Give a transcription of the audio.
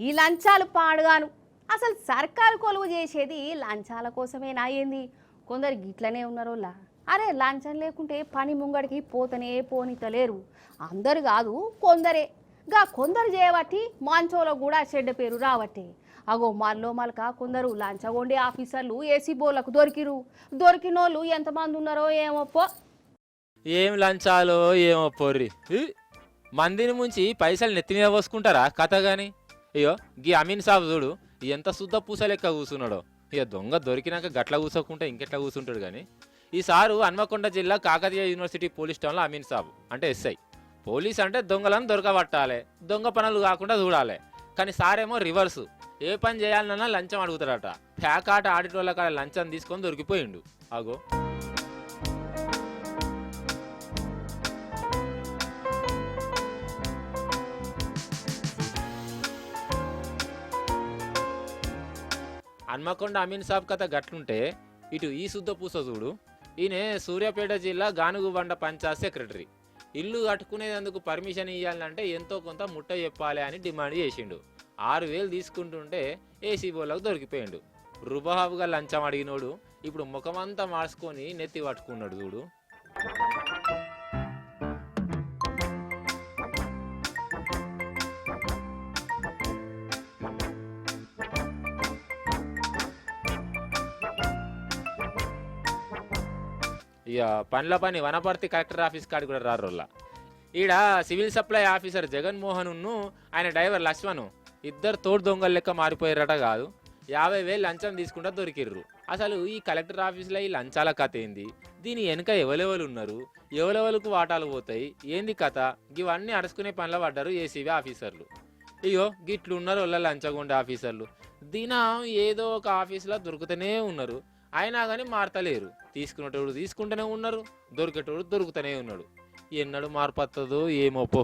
ఈ లంచాలు పాడుగాను. అసలు సర్కారు కొలువు చేసేది లంచాల కోసమేనా ఏంది? కొందరు గిట్లనే ఉన్నారోళ్ళ. అరే లంచం లేకుంటే పని ముంగడికి పోతనే పోనితలేరు. అందరు కాదు కొందరే. కొందరు చేయబట్టి మంచోళ్ళకు కూడా చెడ్డ పేరు రావట్టే. అగో మల్లో మలక కొందరు లంచగొండే ఆఫీసర్లు ఏసీ బోర్లకు దొరికినోళ్ళు ఎంతమంది ఉన్నారో ఏమో పో. ఏం లంచాలో ఏమో పొర్రి మందిని ముంచి పైసలు నెత్తి మీద పోసుకుంటారా కథ గాని. అయ్యో గీ అమీన్ సాబ్ చూడు ఎంత శుద్ధ పూస లెక్క కూర్చున్నాడో. ఇక దొంగ దొరికినాక గట్ల కూర్చోకుంటే ఇంకెట్లా కూర్చుంటాడు కానీ. ఈసారు హన్మకొండ జిల్లా కాకతీయ యూనివర్సిటీ పోలీస్ స్టేషన్లో అమీన్ సాబ్ అంటే ఎస్ఐ. పోలీస్ అంటే దొంగలను దొరకబట్టాలి, దొంగ పనులు కాకుండా చూడాలి. కానీ సారేమో రివర్సు. ఏ పని చేయాలన్నా లంచం అడుగుతాడట. ప్యాకాట ఆడిటోళ్ళ కాడ లంచం తీసుకొని దొరికిపోయిండు. అగో హన్మకొండ అమీన్ సాబ్ కథ గట్లుంటే ఇటు ఈ శుద్ధ పూస చూడు. ఈయన సూర్యాపేట జిల్లా గానుగుబండ పంచాయత్ సెక్రటరీ. ఇల్లు కట్టుకునేందుకు పర్మిషన్ ఇవ్వాలంటే ఎంతో కొంత ముట్ట చెప్పాలి అని డిమాండ్ చేసిండు. 6,000 తీసుకుంటుంటే ఏసీ బోర్లకు దొరికిపోయిండు. రుబాబుగా లంచం అడిగినోడు ఇప్పుడు ముఖమంతా మార్చుకొని నెత్తి పట్టుకున్నాడు చూడు. ఇక పని వనపర్తి కలెక్టర్ ఆఫీస్ కాడికి కూడా రారోళ్ళ. ఈడ సివిల్ సప్లై ఆఫీసర్ జగన్మోహన్ను ఆయన డ్రైవర్ లక్ష్మణ్ ఇద్దరు తోడు దొంగల లెక్క మారిపోయారట కాదు. 50,000 లంచం తీసుకుంటా దొరికిర్రు. అసలు ఈ కలెక్టర్ ఆఫీస్లో ఈ లంచాల కథ ఏంది? దీని వెనుక ఎవరెవరు ఉన్నారు? ఎవరెవరికి వాటాలు పోతాయి? ఏంది కథ? ఇవన్నీ అడుచుకునే పనిలో పడ్డారు ఏసీబీ ఆఫీసర్లు. ఇగో గిట్లు ఉన్నారు వాళ్ళ లంచగొండ ఆఫీసర్లు. దినం ఏదో ఒక ఆఫీసులో దొరుకుతూనే ఉన్నారు. అయినా కానీ మారతలేరు. తీసుకునేటోడు తీసుకుంటూనే ఉన్నారు, దొరికేటోడు దొరుకుతూనే ఉన్నాడు. ఎన్నడు మార్పత్తదో ఏమో పో.